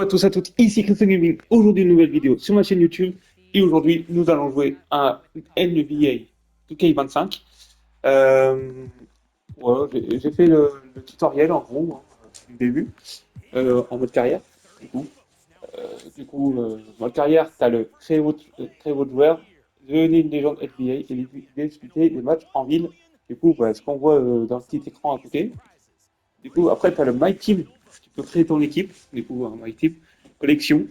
Bonjour à tous à toutes, ici Christian Gaming. Aujourd'hui, une nouvelle vidéo sur ma chaîne YouTube. Et aujourd'hui, nous allons jouer à NBA 2K25. Euh, voilà, j'ai fait le tutoriel en gros, du début, en mode carrière. Du coup, mode carrière, tu as le très haut joueur, devenir une légende NBA et disputer des matchs en ville. Du coup, ce qu'on voit dans le petit écran à côté. Du coup, après, tu as le My Team. Tu peux créer ton équipe. Du coup, un My Team, collection.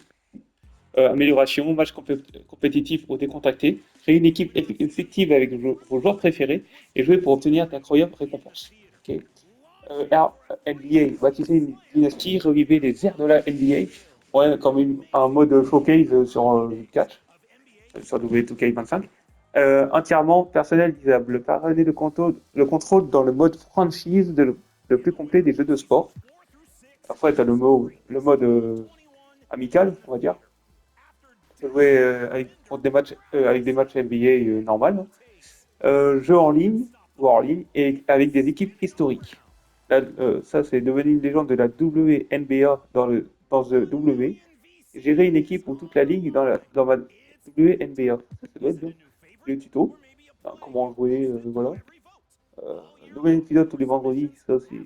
Amélioration, match compétitif ou décontracté, créer une équipe effective avec vos joueurs préférés et jouer pour obtenir d'incroyables récompenses. Okay. NBA, bâtissez une dynastie, revivez les airs de la NBA, ouais, comme un mode showcase sur catch, sur W2K25. Entièrement personnalisable, pardonnez le contrôle dans le mode franchise le plus complet des jeux de sport. Après, tu as le mode amical, on va dire, jouer avec des matchs NBA normal, jeu en ligne ou hors ligne et avec des équipes historiques. Là, ça, c'est devenir une légende de la WNBA dans le W. Gérer une équipe ou toute la ligue dans ma WNBA. Ça doit être bien. Le tuto, comment jouer, voilà. Nouvel épisode tous les vendredis, ça c'est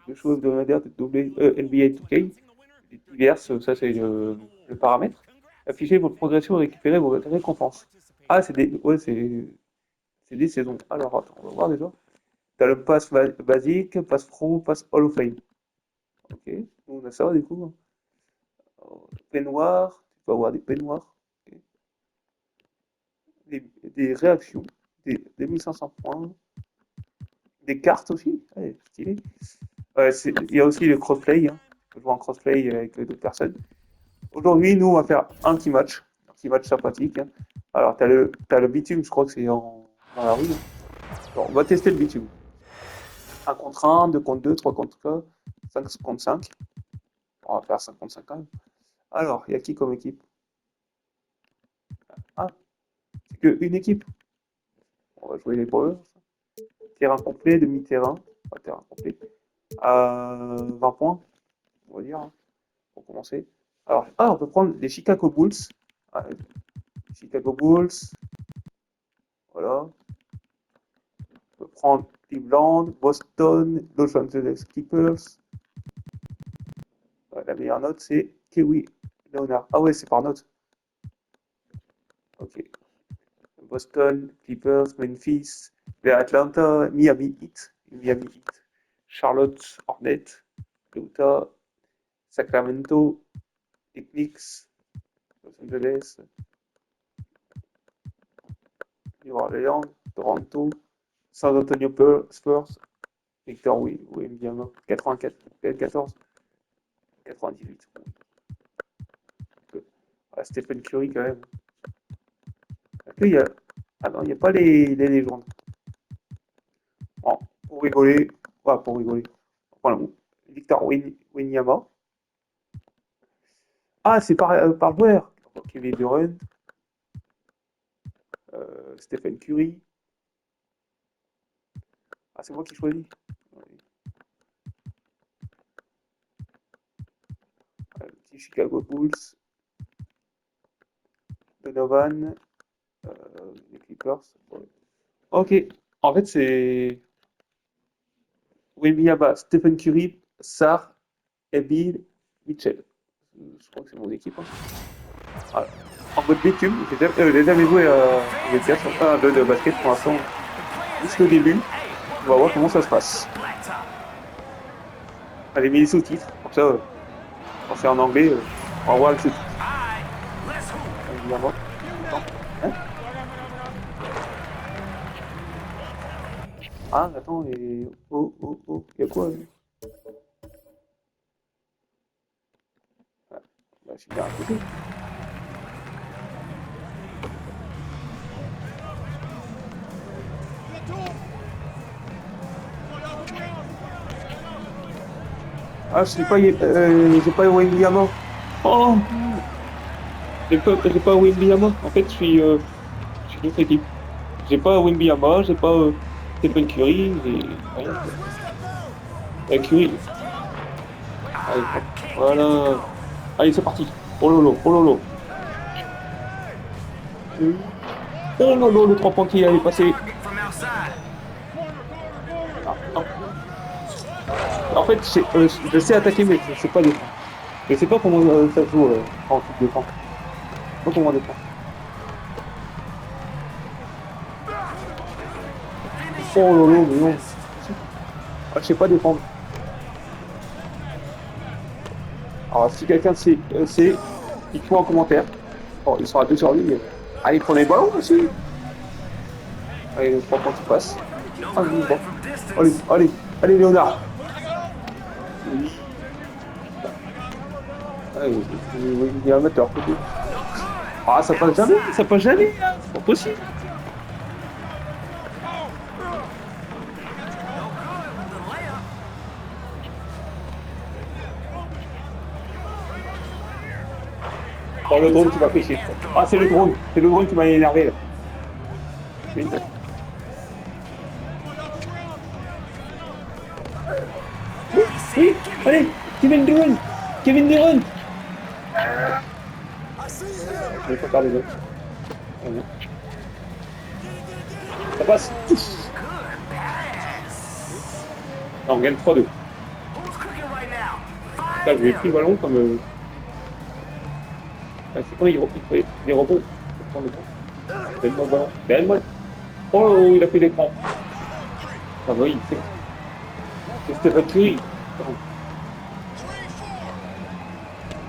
deux choses hebdomadaires de NBA 2K. Diverses, ça c'est le paramètre. Affichez votre progression et récupérez vos récompenses. Ah, c'est des saisons. Alors, attends, on va voir déjà. T'as le pass basique, pass pro, pass Hall of Fame. Ok, on a ça du coup. Peignoir, tu peux avoir des peignoirs. Ok. Des réactions, des 1500 points. Des cartes aussi. Ouais, stylé. Ouais, il y a aussi le crossplay. Hein. On peut jouer en crossplay avec d'autres personnes. Aujourd'hui, nous, on va faire un petit match sympathique. Hein. Alors, t'as le bitume, je crois que c'est dans la rue. Hein. Alors, on va tester le bitume. Un contre un, 2 contre 2, 3 contre 4, 5 contre 5. On va faire 5 contre 5 quand même. Alors, il y a qui comme équipe? Ah, c'est qu'une équipe. On va jouer les Brewers. Terrain complet, demi-terrain. Pas terrain complet. 20 points, on va dire, hein, pour commencer. Alors, on peut prendre les Chicago Bulls. Ah, Chicago Bulls, voilà. On peut prendre Cleveland, Boston, Los Angeles Clippers. La meilleure note, c'est Kiwi Leonard. Ah ouais, c'est par note. Ok. Boston, Clippers, Memphis, Atlanta, Miami Heat, Charlotte Hornets, Utah, Sacramento, Knicks, Los Angeles, New Orleans, Toronto, San Antonio Spurs, Victor Wembanyama, 84, 14, 98. Ah, Stephen Curry quand même. Il y a... Ah non, il n'y a pas les légendes. Bon, pour rigoler, pour rigoler. Voilà, Victor Wembanyama. Ah, c'est par joueur. Kevin Durant, Stephen Curry. Ah, c'est moi qui choisis. Petit Chicago Bulls, Donovan, les Clippers. Ouais. Ok, en fait, c'est Wembanyama, Stephen Curry, Sarr, Embiid, Mitchell. Je crois que c'est mon équipe. Hein. Voilà. En mode bitume, j'ai jamais joué à un jeu de basket pour l'instant. Juste le début. On va voir comment ça se passe. J'ai mis les sous-titres, comme ça, quand c'est en anglais, on va voir le sous-titre. Évidemment. Attends. Hein. Ah, attends, et... Oh, oh, oh, il y a quoi là? Ah, bah, je suis bien à côté. Ah, j'ai pas Wembanyama. Oh, j'ai pas Wembanyama. En fait, je suis d'autre équipe. J'ai pas Wembanyama, j'ai pas Stephen Curry, j'ai rien. Curry. Allez, hop. Voilà. Allez, c'est parti. Oh lolo, oh lolo. Oh lolo, le 3 points qui est passé. Ah, non. En fait, je sais attaquer, mais je sais pas défendre. Je sais pas comment ça se joue en foot défense. Je sais pas comment défendre. Oh lolo, mais non. Ah, je sais pas défendre. Alors, si quelqu'un sait, dites-moi en commentaire. Oh, ils sont à 2 sur lui, mais... Allez, prenez le ballon aussi. Allez, le 3 points qui passe. Ah oui, bon. Allez, allez, allez, Léonard. Oui. Allez, il y a un amateur. Ah, ça passe jamais, hein. C'est pas possible. Oh, le drone qui m'a pêché. Ah, c'est le drone qui m'a énervé, là. Oui, oui, allez, Kevin Durant, Kevin Durant. Je vais pas faire les autres. Ah, non. Ça passe. Non, on gagne 3-2. Là, je lui ai pris le ballon comme... Ah, c'est quand il fait des rebonds. Donne-moi le ballon. Donne-moi. Oh, il a fait l'écran. Ah bah oui, c'est Stephen Curry.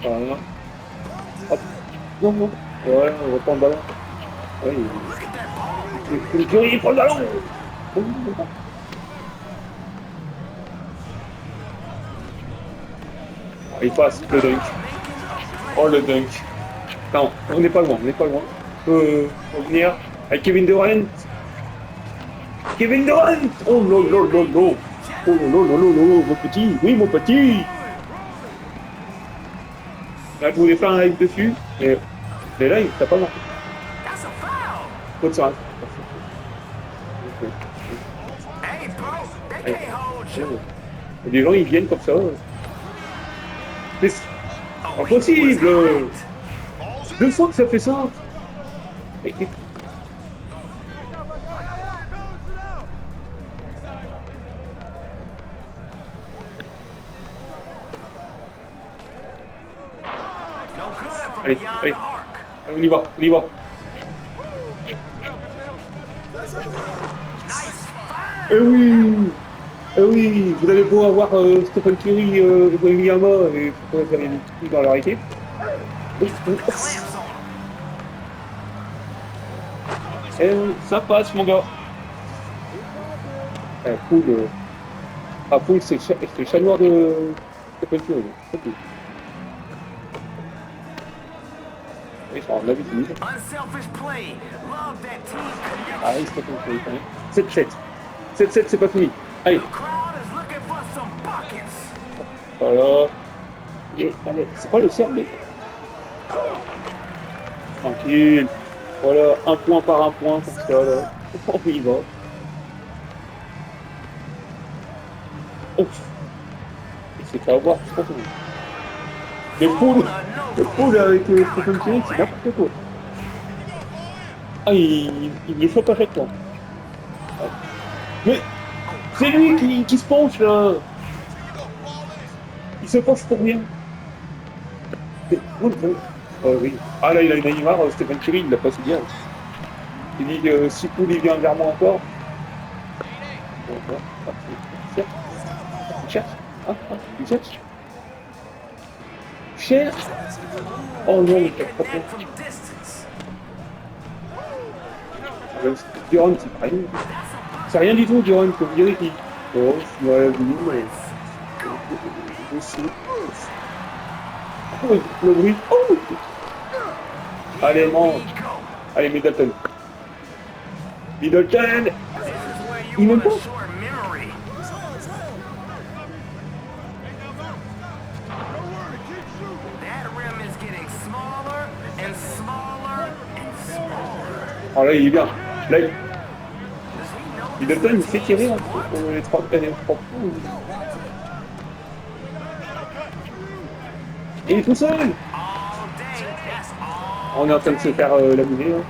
Voilà. Hop. Non, non. Voilà, on reprend le ballon. Oui. Le Curry, il prend le ballon. Ah, il passe, le dunk. Oh, le dunk. Non, on n'est pas loin, on n'est pas loin. Revenir avec Kevin Durant. Kevin Durant. Oh, non, non, non, non. Oh, non, non, non, non, non, mon petit. Oui, mon petit. Là, je voulais faire un live dessus, mais là, il t'a pas marqué. Faute sur un. Et les gens, ils viennent comme ça. Mais c'est impossible. 2 fois que ça fait ça. Allez, allez. On y va, on y va. Eh oui, vous allez beau avoir Stephen Curry et Williama, et vous pouvez faire des trucs dans leur équipe. Et ça passe, mon gars. Poul, Poul, c'est le chat noir de Stephen Curry. Ok. Oui, ça en l'habitude. Ah oui, Stephen Curry quand même. 7-7. 7-7, c'est pas fini. Allez. Voilà. Et, allez, c'est pas le cercle. Tranquille. Voilà, un point par un point, comme ça, là. On y va. Oh. Il s'est fait avoir, c'est pas fini. Le pool avec Stephen Curry, c'est n'importe quoi. Ah, il le chope à chaque fois. Ah. Mais c'est lui qui se penche, là. Il se penche pour rien. Oui. Ah là, il a une Neymar, Stephen Curry, il l'a pas si bien. Il dit si Poul il vient vers moi encore. Tu cherches. Tu cherches. Tu cherches. Oh non, mais t'as pas peur. Durant, c'est rien. C'est rien du tout, Durant, comme dirait qui. Oh, je suis mais. Oh, le bruit. Oh. Allez, mange. Allez, Middleton. Middleton. Il m'aime pas. Oh là, il est bien. Là, Middleton, il sait tirer hein, pour les 3 points. Il est tout seul. On est en train de se faire lamuner. Hein.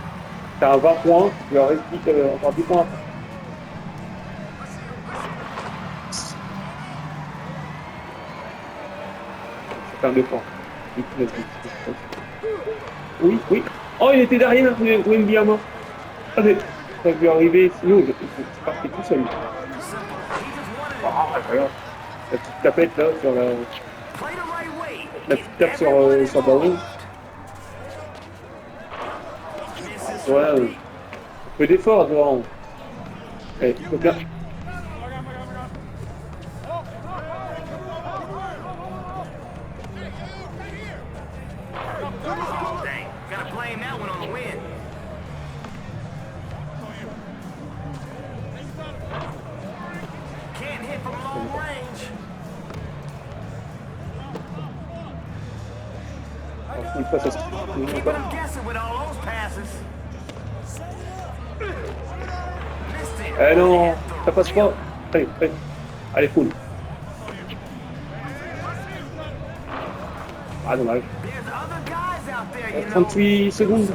T'as un 20 points, il en reste encore 10 points à faire. Ça fait un 2 points. Du coup, oui, oui. Oh, il était derrière, Wembiama. Allez, t'as vu arriver, sinon je partais tout seul. Ah, regarde. La petite tapette là, sur la petite tape sur le ballon. Ouais, un peu d'effort devant. Eh, faut bien. Une fois, ça se Eh non, ça passe pas. Allez, allez, allez, cool. Ah, dommage. 38 secondes.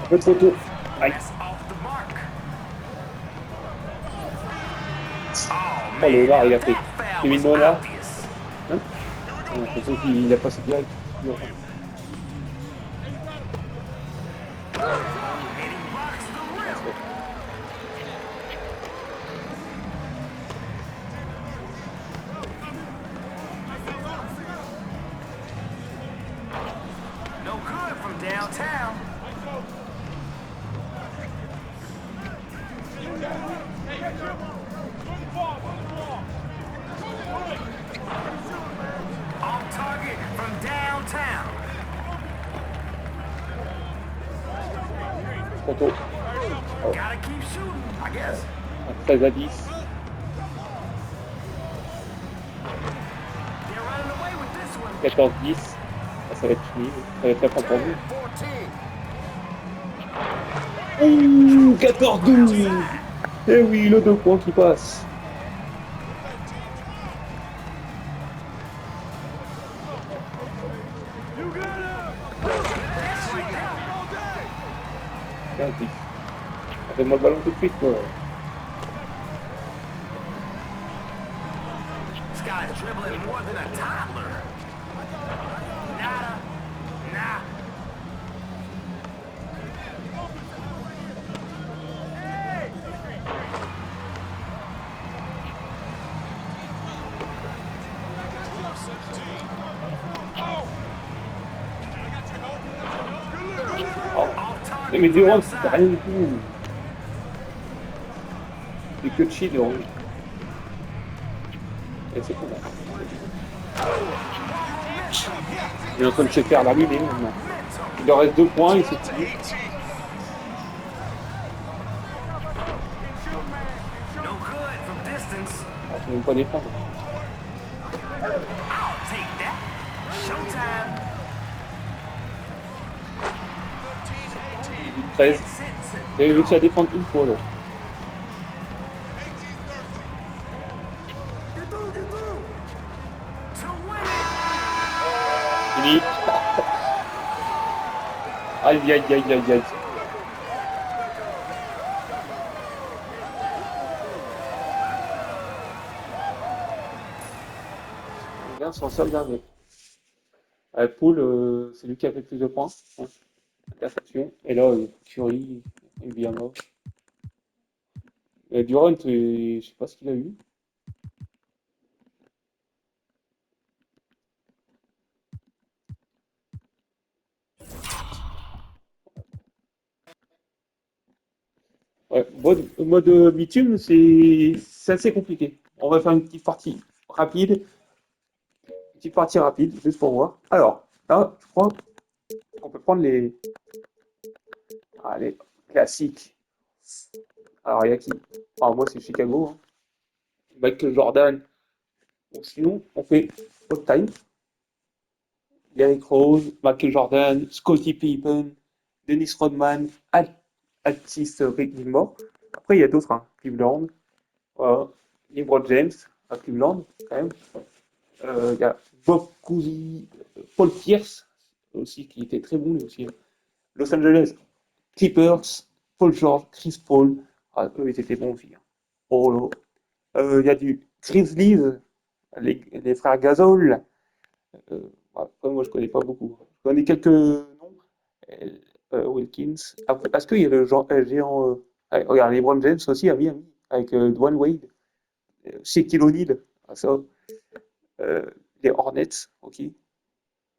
Un peu trop tôt. Aïe. Oh, le VAR, il a fait. Il a mis le là. Hein? J'ai l'impression qu'il a passé direct. Trop tôt. Oh. 13 à 10. Quatorze 10. Ah, ça va être fini. Ça va être la fin pour nous. Ouh, 14-12. Eh oui, le 2 points qui passe. Fais-moi le ballon tout de suite, quoi. Oh. Mais Durant, c'est rien du tout. C'est que chill, Durant. Et c'est cool. Il est en train de se faire laminer maintenant. Il leur reste 2 points, il s'est tiré. Ah, je ne peux même pas défendre. 13. J'ai réussi à défendre une fois là. Fini. Aïe aïe aïe aïe aïe. On vient sur le seul dernier. Poul, c'est lui qui a fait plus de points. Hein. Cassation. Et là, Curie, bien mort. Durant, je sais pas ce qu'il a eu. Ouais, mode bitume, c'est assez compliqué. On va faire une petite partie rapide, juste pour voir. Alors, là, je crois qu'on peut prendre les classiques. Alors, il y a qui? Alors, moi, c'est Chicago. Hein. Michael Jordan. Bon, sinon, on fait all time. Derrick Rose, Michael Jordan, Scottie Pippen, Dennis Rodman, Altis Gilmore. Après, il y a d'autres, hein. Cleveland, voilà. LeBron James à Cleveland, quand même. Il y a Bob Cousy, Paul Pierce, aussi, qui était très bon, lui aussi, hein. Los Angeles Clippers, Paul George, Chris Paul. Ah, eux, ils étaient bons aussi, hein. Oh là. Il y a du Grizzlies, les frères Gasol. Après, moi, je connais pas beaucoup. Je connais quelques noms. Euh, Wilkins. Après, est-ce qu'il y a le géant. Regarde, LeBron James aussi à Miami, avec Dwayne Wade, Shaquille O'Neal. Ah, ça. Euh, les Hornets, ok.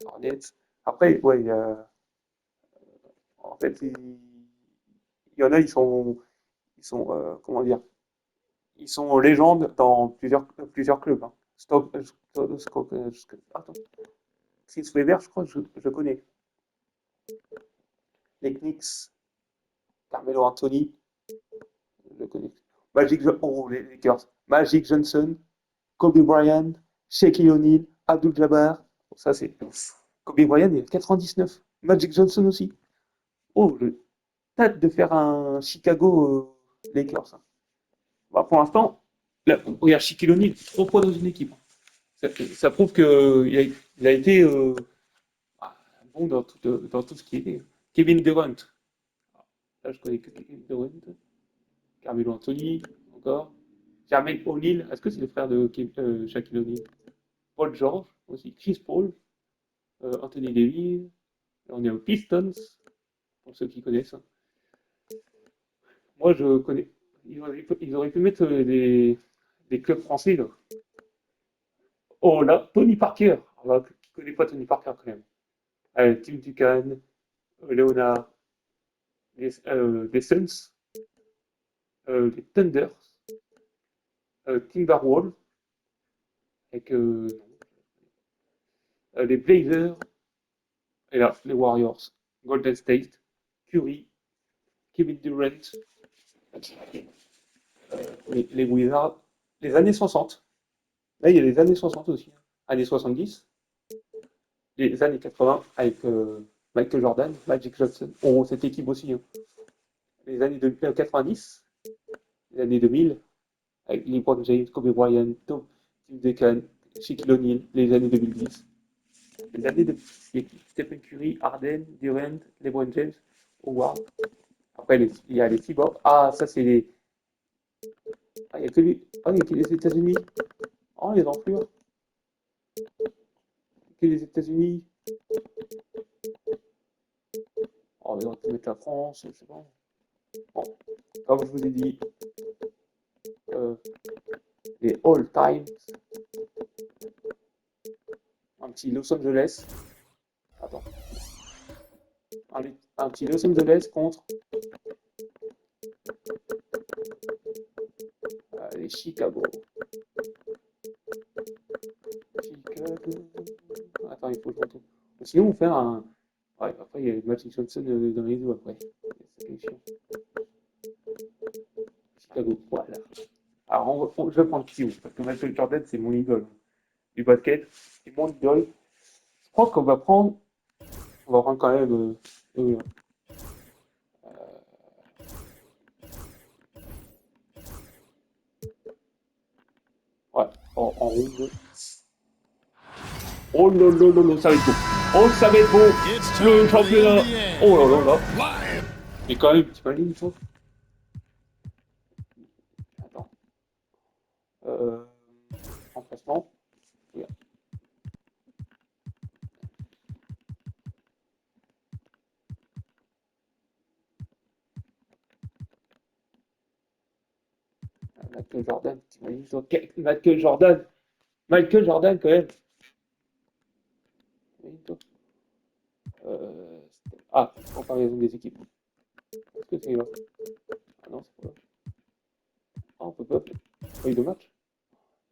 Hornets. Après, ouais, en fait, il y en a, comment dire, ils sont légendes dans plusieurs clubs, hein. Attends, Chris Webber, je crois, je connais. Les Knicks, Carmelo Anthony, je connais. Les Lakers. Magic Johnson, Kobe Bryant, Shaquille O'Neal, Abdul Jabbar. Ça, c'est. Kobe Bryant, il est 99. Magic Johnson aussi. Oh, je tâte de faire un Chicago Lakers, hein. Bah, pour l'instant, regarde, Shaquille O'Neal, 3 fois dans une équipe. Ça prouve qu'il a été bon dans tout ce qui était. Kevin Durant. Là, je connais que Kevin Durant. Carmelo Anthony, encore. Jermaine O'Neal, est-ce que c'est le frère de Shaquille O'Neal? Paul George aussi, Chris Paul, Anthony Davis. On est aux Pistons, pour ceux qui connaissent, hein. Moi, je connais. Ils auraient pu mettre des clubs français, là. Oh là, Tony Parker. Alors, qui connaît pas Tony Parker quand même? Tim Duncan, Leonard, les Suns, les Thunders, Timberwolves, avec les Blazers, et là, les Warriors, Golden State, Curry, Kevin Durant, les Wizards, les années 60. Là, il y a les années 60 aussi, hein. Années 70, les années 80 avec Michael Jordan, Magic Johnson. Oh, cette équipe aussi, hein. Les années 90, les années 2000, avec LeBron James, Kobe Bryant, Tim Duncan, Shaquille O'Neal, les années 2010. Les années de Stephen Curry, Harden, Durant, LeBron James, Howard. Après, il y a les cyborgs. Ah, ça, c'est les. Ah, il n'y a que lui. Ah, il y a que les États-Unis. Oh, les enflures. Que les États-Unis. Oh, mais on peut mettre la France, je sais pas. Bon, comme je vous ai dit, euh, les all-time. Un petit Los Angeles. Attends. Un petit Los Angeles contre les Chicago. Chicago. Attends, il faut que je retrouve. Sinon, on fait un. Ouais, après, il y a Magic Johnson dans les deux après. C'est chiant. Chicago, voilà. Alors, je vais prendre qui, parce que Michael Jordan, c'est mon idole du basket. C'est mon idole. Je crois qu'on va prendre. On va prendre quand même. Ouais, en rouge. Oh là là là là, ça va être beau. Oh, ça va être beau. Le championnat. Oh là là là. Mais quand même, t'imagines, toi. Attends. Euh, Emplacement. Regarde. Michael Jordan, t'imagines, toi. Michael Jordan. Michael Jordan, quand même. T'imagines, toi. Euh, comparaison des équipes. Est-ce que c'est là? Ah non, c'est pas là. Ah, on peut pas. Feuille de match.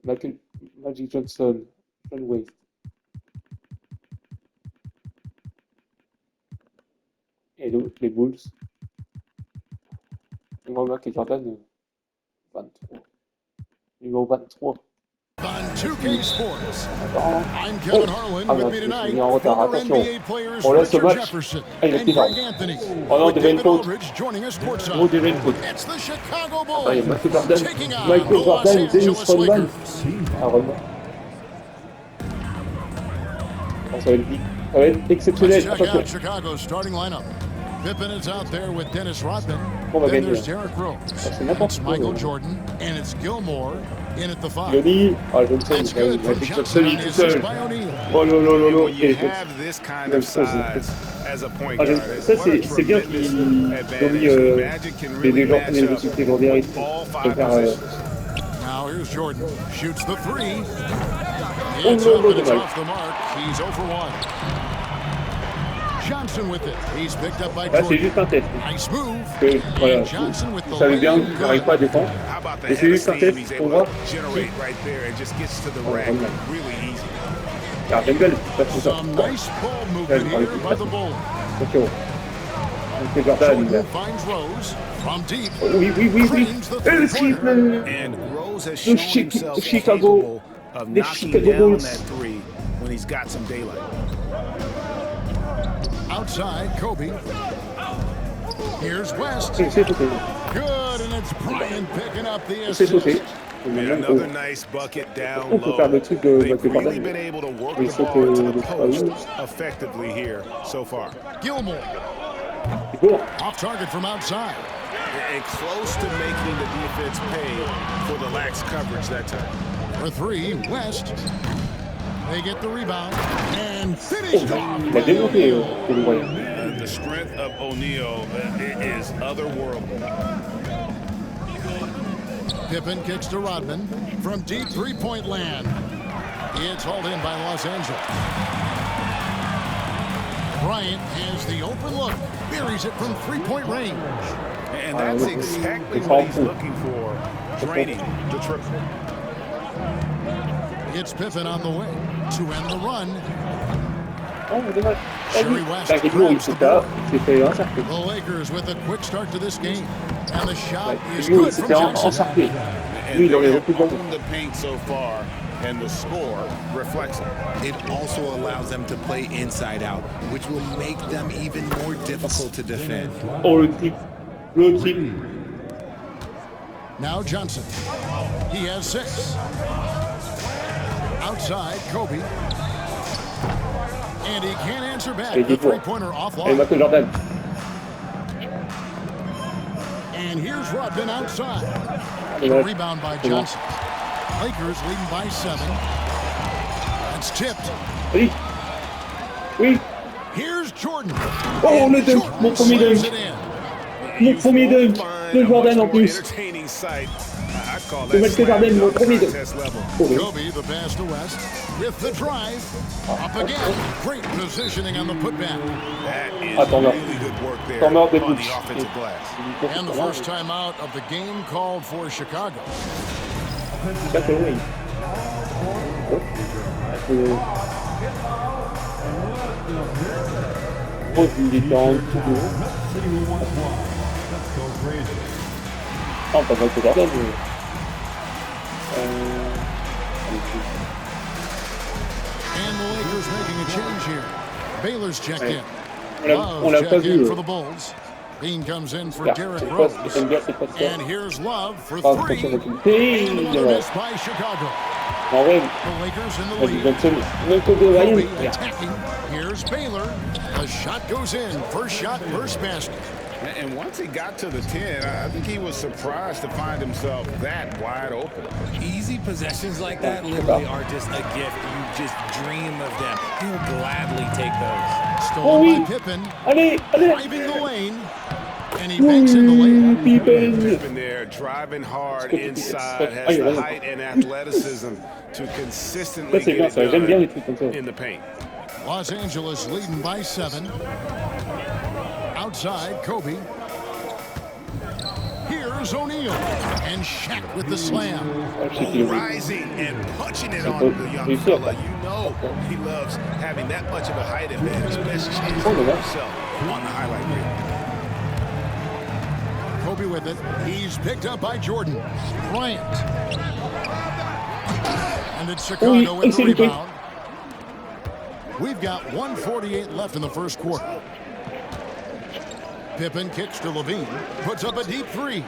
Michael, Magic Johnson, John Wayne. Et les Bulls. Moi, Michael Jordan, 23. Numéro 23. 2K Sports. Attends. I'm Oh, Kevin Harlan. ah With non, me je me suis tonight, mis en retard. former Attention. NBA players On laisse le Richard match. Jefferson Ah, il a and pris Greg d'armes. Anthony. Oh non, With déjà une David faute. Aldridge joining us Gros, courtside. déjà une faute. It's the Chicago Attends, il y a Bulls Michael Jordan. taking on Michael the Los Jordan, Dennis Angeles Rodman. Lakers. Ah, Rodman. Oh, ça va être vite. Ça va être Let's exceptionnel. check Attention. out Chicago's starting lineup. Pippen is out there with Dennis Rodman. On va Then gagner. there's Derrick Rose. Ah, c'est n'importe It's quoi. Michael Jordan, and it's Gilmore in at the 5. Johnny. Ah, Johnson, That's il good va from être Johnson seul, on tout the assist seul. by O'Neal. Oh là là là là. When you have this kind of size as a point guard, Ça, c'est bien qu'ils ont mis des gens qui viennent de citer aujourd'hui. all Je five vais faire. positions. Now here's Jordan. Shoots the 3. Oh, It's no, up no, and it's no. off the mark. He's 0 for 1. Johnson with it. He's picked up by Là, c'est Jordan. juste un test. Nice move. Que, voilà, And Johnson with vous the savez bien lay-in que je good. n'arrive pas à défendre. How about the Et c'est head of juste un steam test he's pour able voir. to generate right there and just gets to the rack really easy. Car j'aime bien les petites passes comme ça. Some nice ball movement here by the Bulls. Attention. Donc, Jordan, il a. Jordan finds Rose from deep. Oh, oui, oui, oui, oui. Cranes the Et le three-pointer. And Rose has shown himself Chicago, capable of les knocking Chicago down Bulls. that three when he's got some daylight. Outside, Kobe. Here's West. C'est sauté. Good, and it's Bryant picking up the C'est sauté. assist. And another nice bucket down On peut low. faire le truc de They've Michael really Jordan. been able to work Il the saute ball to le the post 3-12. effectively here so far. Gilmore C'est bon. off target from outside. And close to making the defense pay for the lax coverage that time. For 3, West. They get the rebound and finished off. Il a démonté le moyen. The strength of O'Neal is otherworldly. Pippen kicks to Rodman from deep three-point land. It's hauled in by Los Angeles. Bryant has the open look, buries it from three-point range. And that's exactly what he's looking for, draining the triple. It's Pippen on the way to end the run. Oh, dommage. Sherry West Bah, il grabs the s'est là. ball. Il s'est fait encercler. The Lakers with a quick start to this game. And the shot is Lui, il good from s'était Johnson. encerclé. And Lui, il they aurait have repris le ballon. owned the paint so far, and the score reflects it. It also allows them to play inside out, which will make them even more difficult to defend. Oh, le trip. Le trip. Now Johnson. He has 6. Outside, Kobe. And he can't answer back. Et The il faut. three-pointer Et offline. Michael Jordan. And here's Rodman outside. Et The là, rebound by c'est bon. Johnson. Lakers leading by 7. It's tipped. Oui. Oui. Here's Jordan. Oh, le dunk. Jordan Mon premier slams dunk. it in. Mon premier dunk. De Jordan en plus. Entertaining sight. I call De that Michael Jordan, mon premier dunk. contest level. Oh, oui. Kobe, the pass to West. With the drive. Up again. Great positioning on the putback. That is Attends, là. really good work there Attends, là, des on the bouches. offensive glass. And the first time out of the game called for Chicago. Ça, c'est oui. Oh, il était en dessous de haut. Ah, pas Michael Jordan, mais... And the Lakers making a change here. Baylor's checked in. On l'a pas Check in vu. for the Bulls. Bean comes in for Derrick C'est Rose. pas, j'aime bien ces passes. And here's Love for Ah, 3. attention, And another ouais. miss by Chicago. En vrai, The Lakers in the vas-y, lead. Johnson. Même Kobe Bryant, Kobe regarde. attacking. Here's Baylor. The shot goes in. First shot, first basket. And once he got to the 10, I think he was surprised to find himself that wide open. Easy possessions like that literally are just a gift. You just dream of them. He'll gladly take those. Stolen Oh oui. by Pippen. Allez, allez. Driving the lane. And he banks in the lane. Pippen. Pippen there, driving hard inside, Ah, has il a the raison. height and athleticism to consistently Ça, c'est bien, get ça. it J'aime bien les done trucs comme ça. in the paint. Los Angeles leading by 7. Outside, Kobe. Here's O'Neal. And Shaq with the slam. Ah, je sais qu'il est bon. Rising and punching it on the young fella. You know he loves having that much of a height advantage. Best chance Oh, for là là. himself on the highlight reel. Kobe with it. He's picked up by Jordan. Bryant. And it's Oui, Chicago with the excellent loupé. rebound. We've got 1:48 left in the first quarter. Pippen kicks to Levine, puts up a deep three.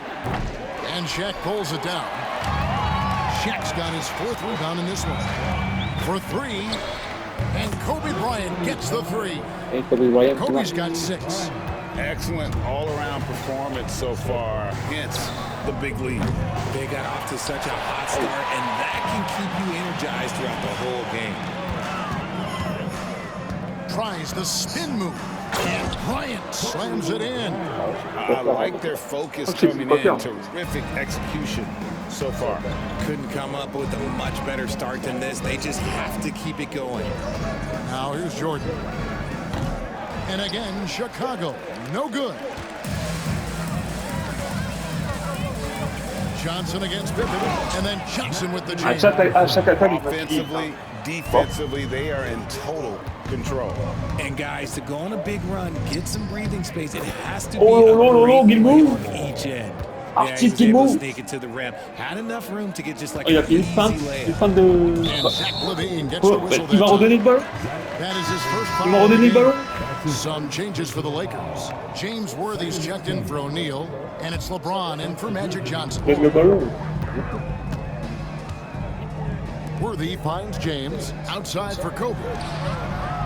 And Shaq pulls it down. Shaq's got his 4th rebound in this one. For 3. And Kobe Bryant gets the 3. Et Kobe Bryant, tu vois. Kobe's got 6. Excellent all-around performance so far against the big lead. They got off to such a hot start, and that can keep you energized throughout the whole game. Tries the spin move. And Bryant slams it in. I like their focus coming in. Terrific execution so far. Couldn't come up with a much better start than this. They just have to keep it going. Now here's Jordan. And again, Chicago. No good. Johnson against Pippen. And then Johnson with the À jam. chaque attaque, il va se Offensively, defensively, they are in total control. And guys, to go on a big run, get some breathing space, it has to be Oh, a no, no, no, great play Guillemot. on each end. Ah, Yeah, he was Guillemot. able to sneak it to the rim. Had enough room to get just like Oh, il a an fait une easy feinte layup. de... And Zach Levine gets the Oh, whistle il va that time. redonner le ballon. That is his first Il m'a foul of the redonné le game. ballon. Some changes for the Lakers. James Worthy's checked in for O'Neal, and it's LeBron in for Magic Johnson. Donne le ballon. Worthy finds James outside for Kobe.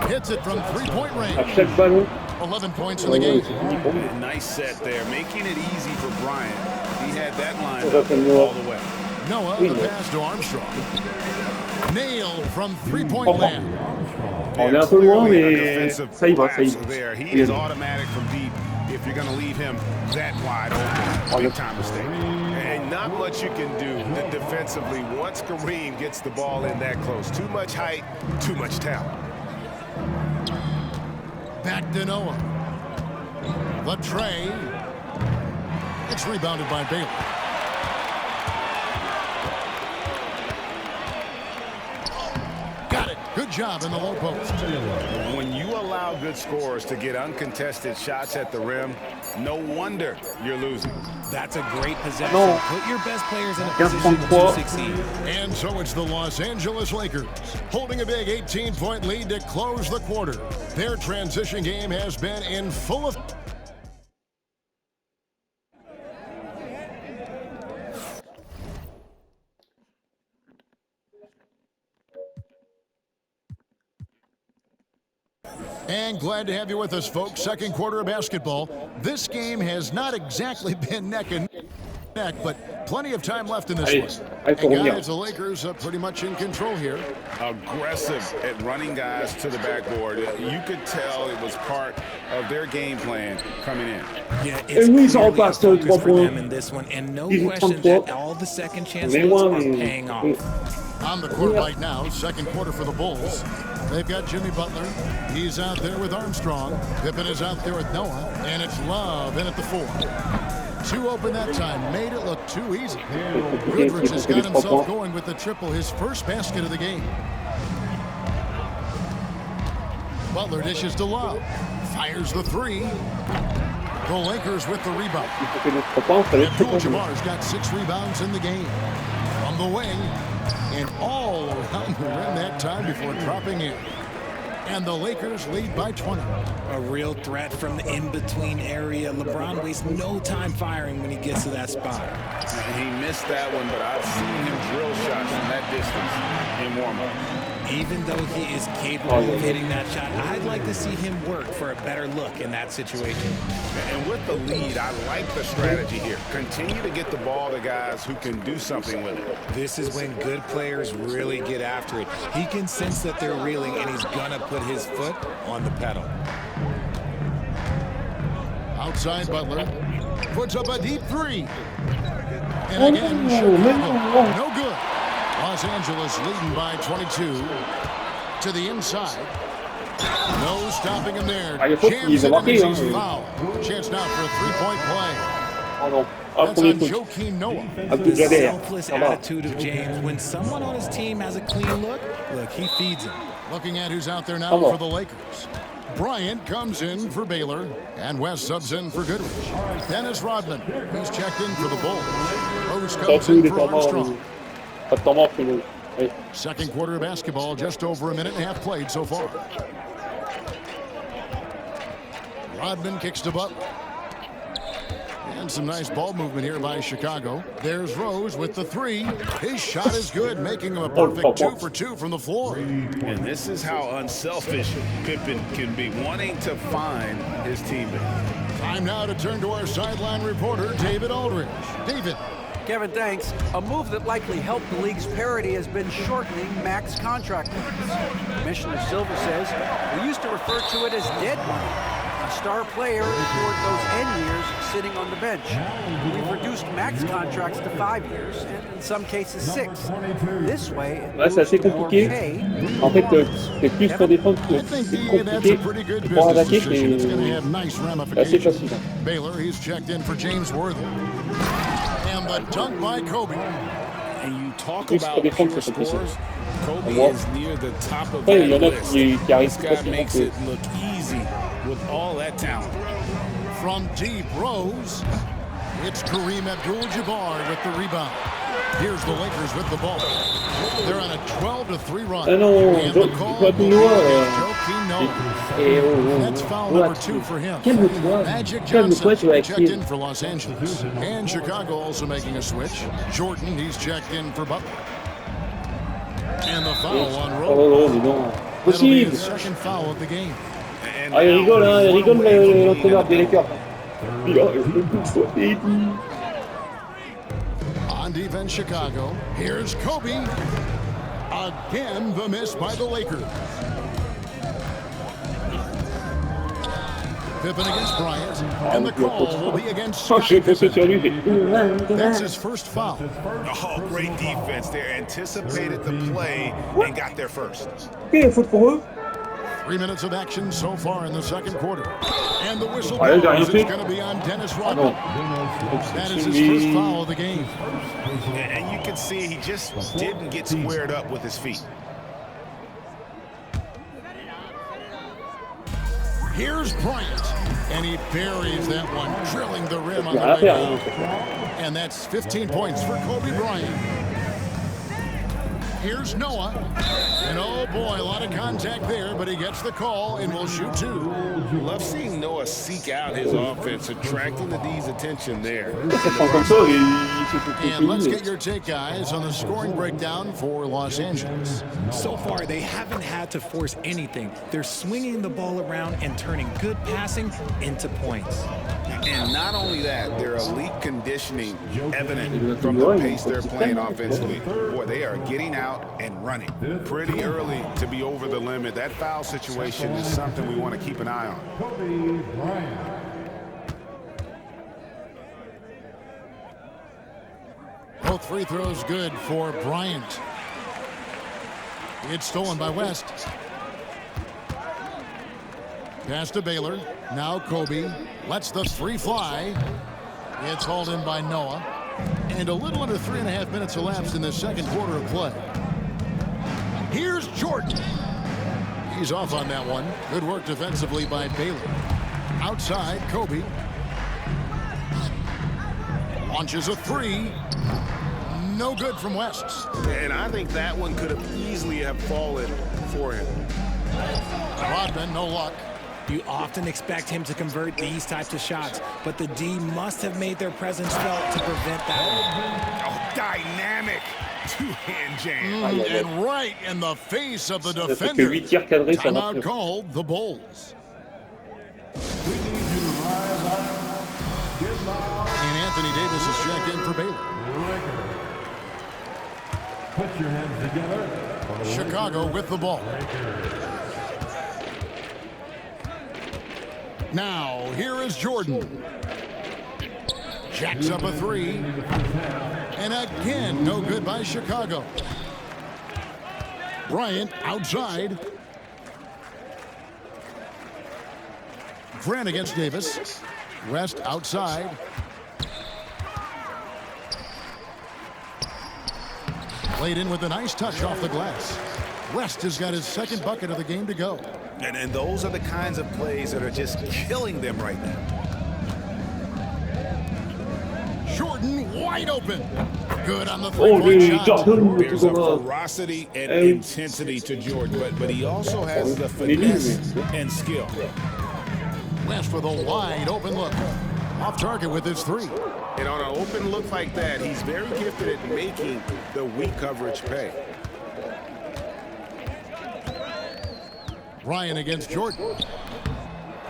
Hits it from 3-point À range. chaque ballon. 11 points in Ouais, the ouais, game. c'est fini pour lui. Nice set there, making it easy for Bryant. He had that line Ça fait mieux. all the way. Noah, Oui, the mais- pass to Armstrong. Nailed from 3-point land. On est un peu loin, Clearly a mais defensive ça y va, ça y lapse va. there. He Il is est- automatic from deep if you're going to leave him that wide open. Big time mistake. And not much you can do defensively once Kareem gets the ball in that close. Too much height, too much talent. Back to Noah. The tray. It's rebounded by Baylor. Got it. Good job in the low post. When you allow good scorers to get uncontested shots at the rim, no wonder you're losing. That's a great possession. No. Put your best players in a 15 position to points. succeed. And so it's the Los Angeles Lakers holding a big 18-point lead to close the quarter. Their transition game has been in full effect. And glad to have you with us, folks. Second quarter of basketball. This game has not exactly been neck and neck, but plenty of time left in this Allez, one. allez, faut And revenir. guys, the Lakers are pretty much in control here. Aggressive at running guys to the backboard. You could tell it was part of their game plan coming in. Yeah, it's oui, ils en clearly a repassent, 3 focus for points. them in this one, and no Ils ont question 33. that all the second chance On est looks loin, are mais... paying off. oui. On the court right now, second quarter for the Bulls. They've got Jimmy Butler. He's out there with Armstrong. Pippen is out there with Noah. And it's Love in at the 4. 2 open that time. Made it look too easy. Goodrich has got himself going with the triple, his first basket of the game. Butler dishes to Love. Fires the 3. The Lakers with the rebound. Il faut que les 3 points, ça va être très Abdul-Jabbar's compliqué. got 6 rebounds in the game. From the wing, and all around the rim that time before dropping in. And the Lakers lead by 20. A real threat from the in-between area. LeBron wastes no time firing when he gets to that spot. He missed that one, but I've seen him drill shots from that distance in warm-up. Even though he is capable of hitting that shot, I'd like to see him work for a better look in that situation. And with the lead, I like the strategy here. Continue to get the ball to guys who can do something with it. This is when good players really get after it. He can sense that they're reeling, and he's gonna put his foot on the pedal. Outside Butler puts up a deep 3. And again, Chicago, no good. Los Angeles leading by 22. To the inside. No stopping him there. Ah, il faut Jams qu'ils it ont and marqué, he's hein. fouled. Chance now for a 3-point play. Oh non. Ah, That's premier on touch. Joakim Noah. Abdul The Jabbar. selfless Ça va. attitude of James. When someone on his team has a clean look, he feeds him. Looking at who's out there now Come on. for the Lakers. Bryant comes in for Baylor, and West subs in for Goodrich. Dennis Rodman, who's checked in for the Bulls. Rose T'en comes fous in des for temps morts. Armstrong. Pas de temps mort, frérot. Oui. Second quarter of basketball, just over a minute and a half played so far. Rodman kicks to Butler. And some nice ball movement here by Chicago. There's Rose with the three. His shot is good, making him a perfect 2 for 2 from the floor. And this is how unselfish Pippen can be, wanting to find his teammate. Time now to turn to our sideline reporter, David Aldridge. David. Kevin, thanks. A move that likely helped the league's parity has been shortening max contract limits. Commissioner Silver says we used to refer to it as dead money. A star player toward those N years sitting on the bench. We've reduced max contracts to 5 years, and in some cases 6. This way, Ouais, c'est assez compliqué. En fait, c'est plus pour défendre que I think c'est that's a compliqué pretty good pour business attaquer, decision. It's going to c'est have nice assez ramifications. facile. Baylor, he's checked in for James Worthy. And the dunk by Kobe. And you talk Plus about pour défendre, pure c'est compliqué. scores, Kobe Moi. is near the top of Après, il y that en a list. qui arrivent This plus guy facilement makes que... it look easy with all that talent. From deep, Rose. It's Kareem Abdul-Jabbar with the rebound. Here's the Lakers with the ball. They're on a 12-3 run. Ah non, And the call will be Noah, against Joakim Noah. Et oh, That's foul number 2 for him. Calme-toi, Magic calme-toi, Johnson checked in Joachim. for Los Angeles. And Chicago also making a switch. Jordan, he's checked in for Butler. And the foul on Rose. Oh mais non, That'll be possible. his second foul of the game. And Ah, il rigole, hein, il now, rigole one way to l'entraîneur des lead Lakers. Il a le coup de sauter. On defense, Chicago. Here's Kobe. Again, the miss by the Lakers. Pippen against Bryant. And the call will be against Oh, je Scottie vais foncer sur Pippen. lui. That's his first foul. Oh, great defense there. Anticipated the play and got there first. Ok, faute pour eux. 3 minutes of action so far in the second quarter. And the whistle Ouais, j'ai rien goes. fait. It's going to be on Dennis Ah non. Rodman. That is his Mais- first foul of the game. And you can see he just didn't get squared up with his feet. Here's Bryant. And he buries that one, drilling the rim on Il y the a rien way à faire. down. Hein. And that's 15 points for Kobe Bryant. Here's Noah. And oh boy, a lot of contact there, but he gets the call and will shoot 2. Love seeing Noah seek out his offense, attracting the D's attention there. Ça prend comme ça et il se fait And let's payer. get your take, guys, on the scoring breakdown for Los Angeles. So far, they haven't had to force anything. They're swinging the ball around and turning good passing into points. And not only that, their elite conditioning evident from the pace they're playing offensively. Boy, they are getting out and running pretty early to be over the limit. That foul situation is something we want to keep an eye on. Kobe Bryant. Both free throws good for Bryant. It's stolen by West. Pass to Baylor. Now Kobe lets the three fly. It's hauled in by Noah. And a little under 3.5 minutes elapsed in the second quarter of play. Here's Jordan. He's off on that one. Good work defensively by Baylor. Outside, Kobe. Launches a three. No good from West. And I think that one could have easily have fallen for him. Rodman, no luck. You often expect him to convert these types of shots, but the D must have made their presence felt to prevent that. Oh, dynamic two-hand jam. And right in the face of the Ça fait que defender. 8 tirs cadrés, ça Timeout marche. called the Bulls. We need you to rise up, get loud, And Anthony Davis is checked in for Baylor. Lakers. Put your hands together for the Chicago with the ball. Now, here is Jordan. Jacks up a three. And again, no good by Chicago. Bryant outside. Grant against Davis. West outside. Played in with a nice touch off the glass. West has got his second bucket of the game to go. And those are the kinds of plays that are just killing them right now. Jordan wide open. Good on the Oh, three-point les shot. Jordan, le There's a tout ferocity and Eh oui. intensity to Jordan, but he also has the On est nul, finesse mais. and skill. West with a wide open look. Off target with his three. And on an open look like that, he's very gifted at making the weak coverage pay. Ryan against Jordan.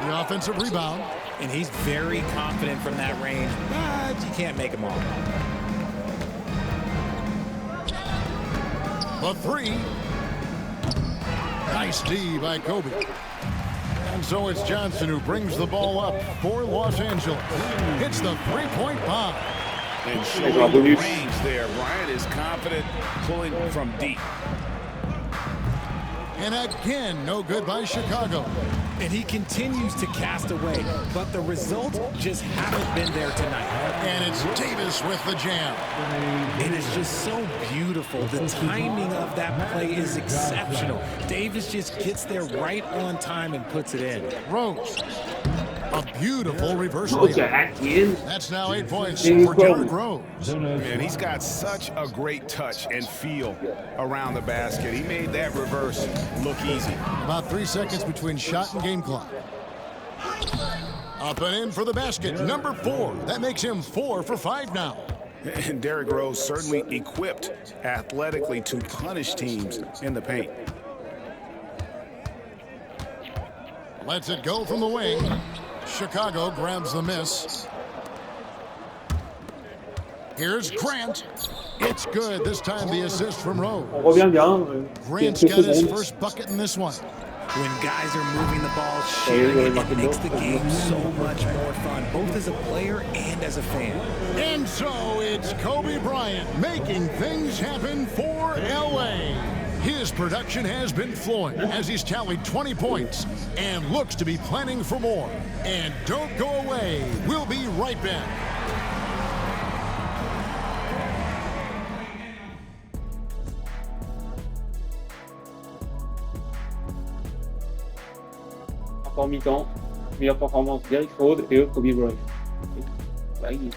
The offensive rebound. And he's very confident from that range, but you can't make him all. The three. Nice D by Kobe. And so it's Johnson who brings the ball up for Los Angeles. Hits the three-point bomb. And showing the range there, Bryant is confident pulling from deep. And again, no good by Chicago. And he continues to cast away, but the results just haven't been there tonight. And it's Davis with the jam. It is just so beautiful. The timing of that play is exceptional. Davis just gets there right on time and puts it in. Rose. A beautiful reversal. That's now 8 points for Derrick Rose. Man, he's got such a great touch and feel around the basket. He made that reverse look easy. About 3 seconds between shot and game clock. Up and in for the basket, number 4. That makes him 4 for 5 now. And Derrick Rose certainly equipped athletically to punish teams in the paint. Lets it go from the wing. Chicago grabs the miss. Here's Grant. It's good. This time the assist from Rose. On revient bien. Grant's got his first bucket in this one. When guys are moving the ball, sharing it makes the game so much more fun, both as a player and as a fan. And so it's Kobe Bryant making things happen for LA. His production has been flowing as he's tallied 20 points and looks to be planning for more. And don't go away. We'll be right back. Rapport mi-temps, meilleure performance Derrick Rose et Kobe Bryant. Bah, il-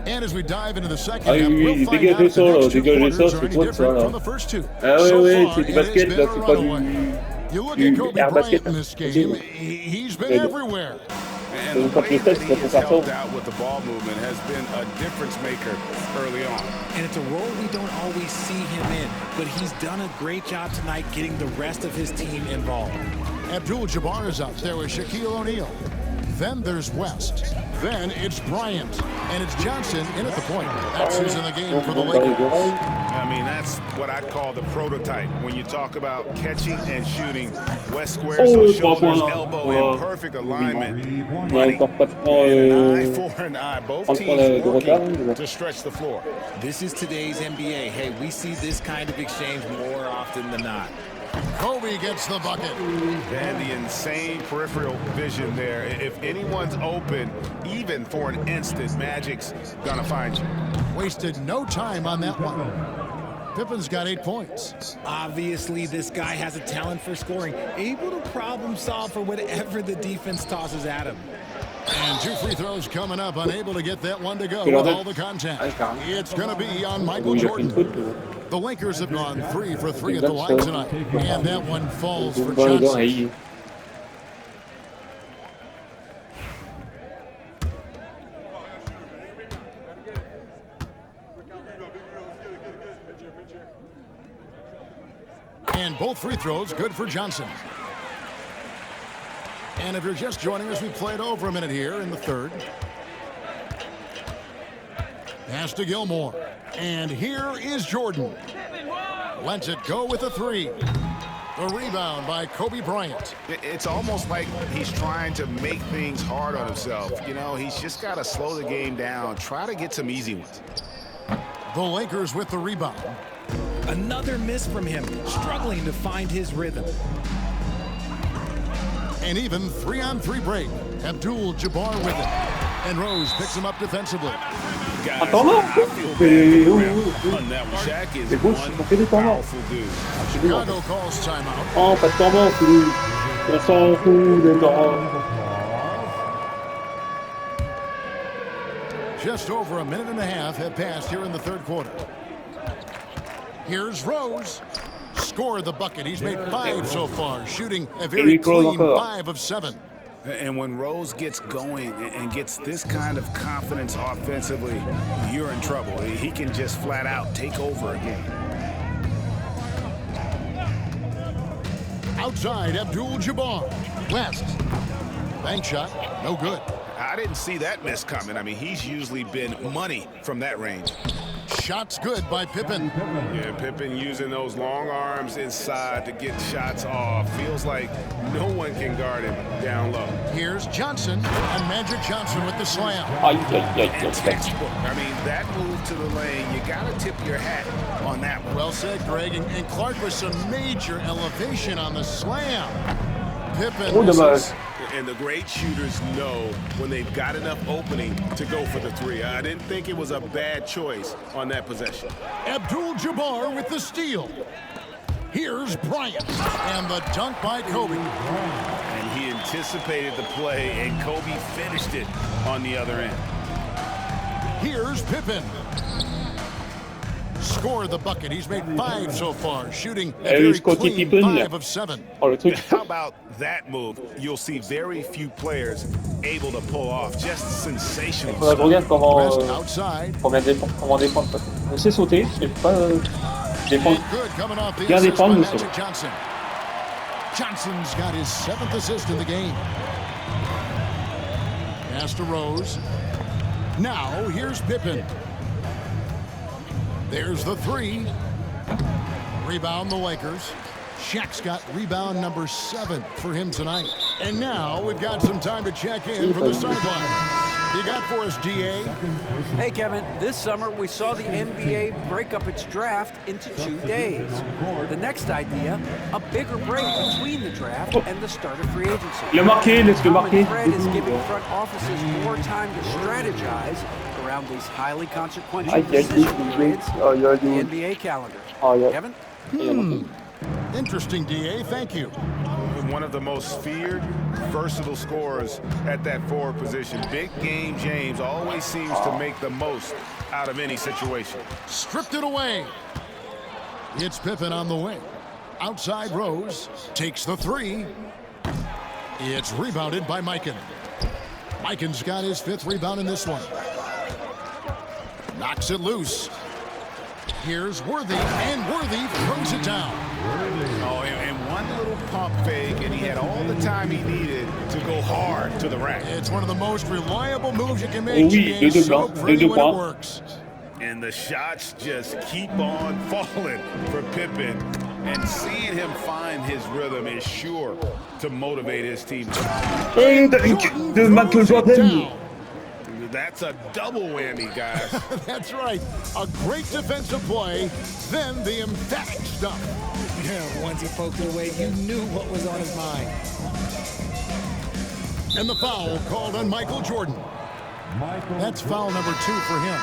And as we dive into the second Ah half, oui, we'll oui, find dégagez out if ça, the là, next two dégagez quarters ça, are c'est any quoi ça, different là? from the first two. Ah ouais, So ouais, far, c'est du it's basket, been là, a c'est pas runaway. du... You look du at Kobe air Bryant basket. in this game, he's been everywhere. And the way that he has helped out with the ball movement has been a difference maker early on. And it's a role we don't always see him in, but he's done a great job tonight getting the rest of his team involved. Abdul-Jabbar is out there with Shaquille O'Neal. Then there's West. Then it's Bryant. And it's Johnson in at the point. That's who's in the game for the Lakers. I mean, that's what I'd call the prototype. When you talk about catching and shooting, West squares those shoulders, elbow in perfect alignment. Ouais, encore pas And an eye trop... for an eye. Both prendre teams de retard, working mais to stretch the floor. This is today's NBA. Hey, we see this kind of exchange more often than not. Kobe gets the bucket. And the insane peripheral vision there. If anyone's open, even for an instant, Magic's gonna find you. Wasted no time on that one. Pippen's got 8 points. Obviously, this guy has a talent for scoring, able to problem solve for whatever the defense tosses at him. And 2 free throws coming up, unable to get that one to go with all the contact. It's going to be on Michael Jordan. The Lakers have gone 3 for 3 at the line tonight, and that one falls for Johnson. And both free throws good for Johnson. And if you're just joining us, we played over a minute here in the third. Pass to Gilmore. And here is Jordan. Lets it go with a 3. The rebound by Kobe Bryant. It's almost like he's trying to make things hard on himself. You know, he's just got to slow the game down, try to get some easy ones. The Lakers with the rebound. Another miss from him, struggling to find his rhythm. An even 3-on-3 break. Abdul-Jabbar with it. And Rose picks him up defensively. Attends, non, Shaq is c'est bon, on fait des temps morts. powerful dude. Chicago calls timeout. Oh, pas de temps mort, Toulouse. On s'en fout des temps. Just over a minute and a half have passed here in the third quarter. Here's Rose. Scored the bucket. He's made 5 so far, shooting a very clean 5 of 7. And when Rose gets going and gets this kind of confidence offensively, you're in trouble. He can just flat out take over a game. Outside, Abdul-Jabbar. West. Bank shot. No good. I didn't see that miss coming. I mean, he's usually been money from that range. Shots good by Pippen. Yeah, Pippen using those long arms inside to get shots off. Feels like no one can guard him down low. Here's Johnson, and Magic Johnson with the slam. And textbook. I mean, that move to the lane, you got to tip your hat on that one. Well said, Greg. And Clark with some major elevation on the slam. Pippen misses. And the great shooters know when they've got enough opening to go for the three. I didn't think it was a bad choice on that possession. Abdul-Jabbar with the steal. Here's Bryant, and the dunk by Kobe. And he anticipated the play, and Kobe finished it on the other end. Here's Pippen. Scored the bucket. He's made 5 so far, shooting a very clean 5 of 7. How about that move? You'll see very few players able to pull off. Just sensational. Je regarde comment défendre. On sait sauter, je sais pas défendre. Bien défendre, mais c'est Johnson. Johnson's got his 7th assist in the game. Pass to Rose. Now here's Pippen. There's the 3. Rebound the Lakers. Shaq's got rebound number 7 for him tonight. And now we've got some time to check in from the sideline. You got for us, DA? Hey, Kevin, this summer we saw the NBA break up its draft into 2 days. The next idea, a bigger break between the draft and the start of free agency. Le marqué, laisse-le marquer. Fred is giving front offices more time to strategize around these highly consequential decision periods in the NBA calendar. Kevin? Interesting, DA. Thank you. One of the most feared, versatile scorers at that forward position. Big game James always seems to make the most out of any situation. Stripped it away. It's Pippen on the wing. Outside Rose. Takes the 3. It's rebounded by Mikan. Mikan's got his 5th rebound in this one. Knocks it loose. Here's Worthy, and Worthy throws it down. Oh, and one little pump fake, and he had all the time he needed to go hard to the rack. It's one of the most reliable moves you can make. It's so pretty when it works. And the shots just keep on falling for Pippen. And seeing him find his rhythm is sure to motivate his team. That's a double whammy, guys. That's right. A great defensive play, then the emphatic stuff. Yeah, once he poked it away, you knew what was on his mind. And the foul called on Michael Jordan. That's foul number 2 for him.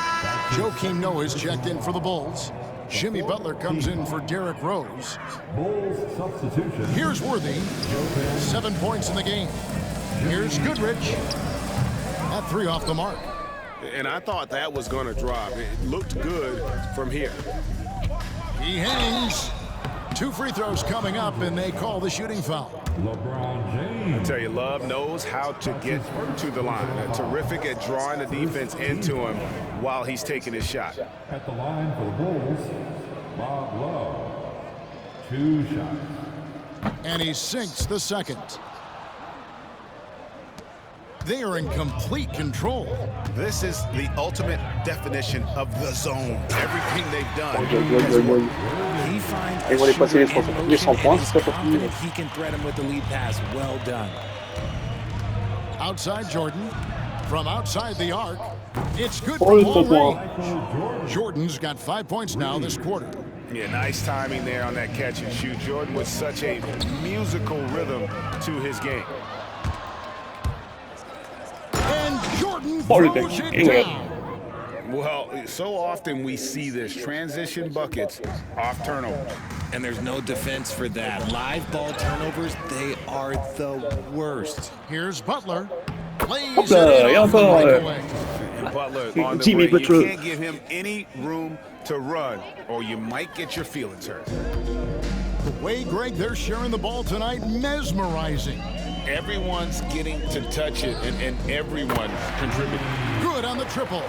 Joakim Noah's checked in for the Bulls. Jimmy Butler comes in for Derrick Rose. Here's Worthy. 7 points in the game. Here's Goodrich. That 3 off the mark. And I thought that was going to drop. It looked good from here. He hangs. 2 free throws coming up, and they call the shooting foul. I tell you, Love knows how to get to the line. Terrific at drawing the defense into him while he's taking his shot. At the line for the Bulls, Bob Love. 2 shots. And he sinks the second. They are in complete control. This is the ultimate definition of the zone. Everything they've done. He finds Ils vont les passer les 100 points, c'est pas possible. he can thread him with the lead pass. Well done. Outside Jordan. From outside the arc. It's good for long range. Jordan's got 5 points now this quarter. Yeah, nice timing there on that catch and shoot. Jordan with such a musical rhythm to his game. Jordan throws it down. Well, so often we see this transition buckets off turnover. And there's no defense for that. Live ball turnovers, they are the worst. Here's Butler. Hop Lays là, it in et off the encore. breakaway. And Butler on the Jimmy break. You Butler. can't give him any room to run, or you might get your feelings hurt. The way, Greg, they're sharing the ball tonight, mesmerizing. Everyone's getting to touch it, and everyone's contributing. Good on the triple.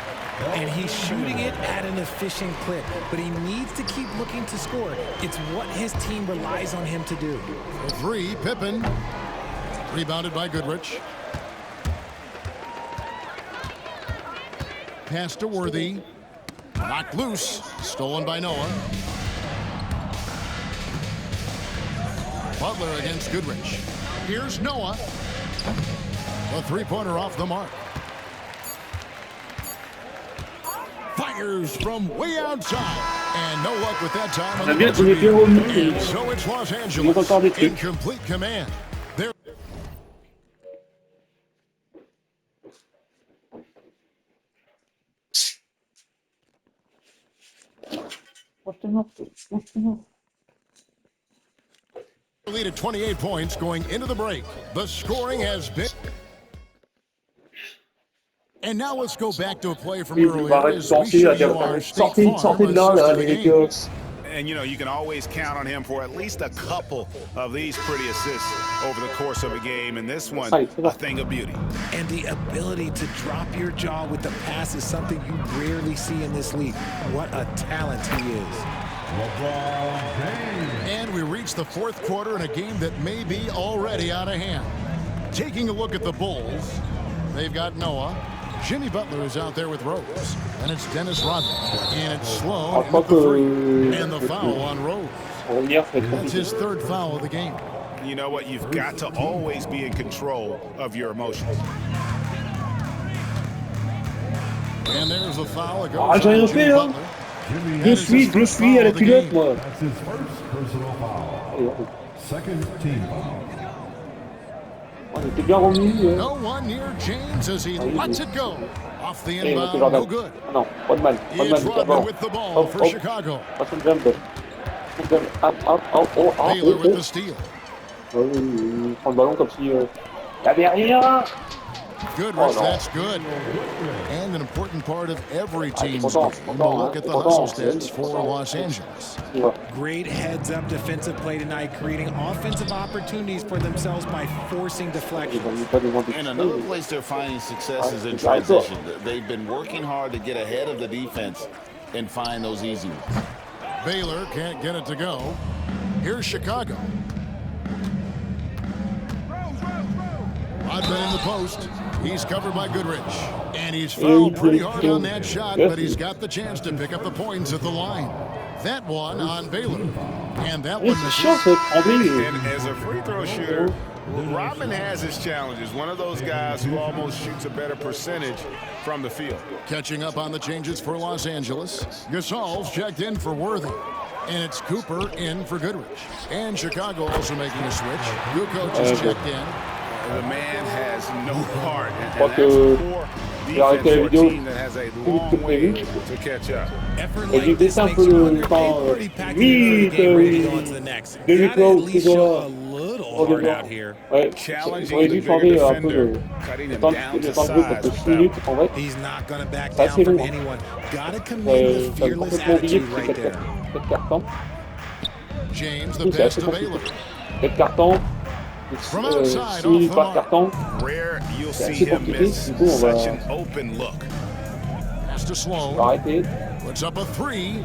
And he's shooting it at an efficient clip, but he needs to keep looking to score. It's what his team relies on him to do. For three, Pippen. Rebounded by Goodrich. Pass to Worthy. Knocked loose. Stolen by Noah. Butler against Goodrich. Here's Noah. The three-pointer off the mark. Fires from way outside. And no luck with that time. On est bien remis. And so it's Los Il manque Angeles encore des in trucs. complete command. They're lead at 28 points going into the break. The scoring has been... And now let's go back to a play from Il va earlier arrêter de as we penser show à you dire our State sortez Farm de là, assist là, of the les game. Lakers. And, you know, you can always count on him for at least a couple of these pretty assists over the course of a game. And this one, a thing of beauty. And the ability to drop your jaw with the pass is something you rarely see in this league. What a talent he is. LeBron James. And we reach the fourth quarter in a game that may be already out of hand. Taking a look at the Bulls, they've got Noah. Jimmy Butler is out there with Rose. And it's Dennis Rodman. And it's Sloan with the three. And the foul on Rose. That's his third foul of the game. You know what? You've got to always be in control of your emotions. And there's a foul. It goes Ah, j'ai rien on fait, Jimmy hein. Butler. Jimmy Je suis à la culotte, moi. That's his first personal foul. Second team foul. On était bien remis. No one near James as he lets it go. Off the Et inbound, Jordan. no good. Ah non, pas de mal. Pas de mal It's du Rodman d'abord. with the ball Hop, for hop. Chicago. Passe une jump. Une jump. Hop, hop, hop, oh, ah, Baylor oh, with oh. the steal. Il prend le ballon comme si... Il y avait rien. Goodrich, Oh, no. that's good. And an important part of every team's content, game. content, We'll look at the content, hustle stats for content. Los Angeles. Ouais. Great heads-up defensive play tonight, creating offensive opportunities for themselves by forcing Ils deflections. ont mis pas devant des And petits another trucs. place they're finding success is in Ah, d'accord. transition. They've been working hard to get ahead of the defense and find those easy ones. Baylor can't get it to go. Here's Chicago. Rodman in the post. He's covered by Goodrich. And he's fouled pretty hard on that shot, but he's got the chance to pick up the points at the line. That one on Baylor. And that one C'est chiant, misses. ça, trembler. And as a free throw shooter, Rodman has his challenges. One of those guys who almost shoots a better percentage from the field. Catching up on the changes for Los Angeles. Gasol's checked in for Worthy. And it's Cooper in for Goodrich. And Chicago also making a switch. New coach is checked in. The man has no heart. And crois that's que poor j'ai arrêté defense la for a vidéo team that has a plus vite long que way prévu. to catch up. Effort Et j'ai like this baissé un makes peu you le wonder, temps. they've already packed Oui, in for the game, ready to go on to the next. Deux Gotta victoires, at least toujours show là. a little Trois heart victoires. out here. Ouais, Challenging j'aurais the dû bigger changer un peu defender, le cutting him temps down de to temps de jeu parce size que 6 with minutes, that. en vrai, He's not going to back c'est down assez from long. anyone. Gotta commend the J'avais fearless complètement oublié attitude que right c'était there. 4 cartons. James, the Oui, c'est pass assez to compliqué. Baylor. 4 cartons, From outside, 6 minutes off the par mark. carton. Rare you'll C'est see assez him compliqué. miss Du coup, on va such an open look. Pass to on va Sloan. arrêter. Puts up a three.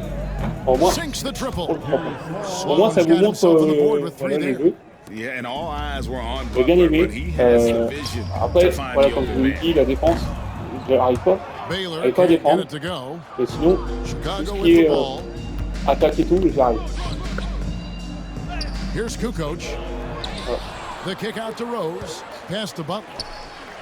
Au moins, Sinks the triple. au moins Sloan's ça vous got montre himself on the board with three voilà, les there. jeux. Yeah, and all eyes were on J'ai bien Butler, aimé. but he has the vision Après, to find voilà, the comme je open vous l'ai man. dit, la défense, je n'arrive pas. Baylor J'arrive pas à can't get défendre. it to go. Et sinon, tout Chicago ce with qui the est ball. attaque et tout, j'arrive. Here's Kukoc. Voilà. The kick out to Rose. Pass to Butler.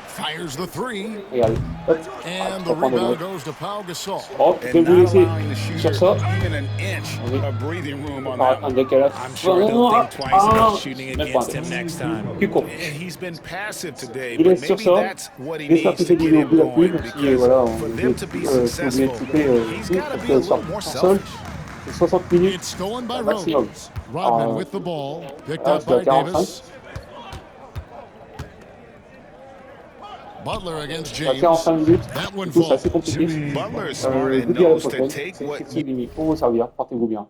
Fires the three. Regardez. Hop. And Ça the prend des rebound blocs. goes to Pau Gasol. Hop, je vais And vous not laisser allowing the sur shooter ça. even an inch Oui. of breathing room on Par that un one. décalage. I'm sure they'll think twice about shooting Même pas. against him next time. Plus court. And he's been passive today, Je but laisse sur maybe ça. that's what he J'espère needs que to c'est get du him bout à going pluie, même si because voilà, on for veut them to be vous successful, expliquer he's tout got to pour be que a ça little more sorte seul. selfish. c'est 60 minutes It's stolen by maximum. Rose. Rodman Alors, with the ball. Picked là, up c'est à by 45. Davis. Butler against C'est à James. 45 minutes. That one Du coup, c'est assez falls. compliqué. Butler is smart and Je vous dis à la knows to prochaine. take C'est what Christian Demi. Pour vous servir. Portez-vous bien.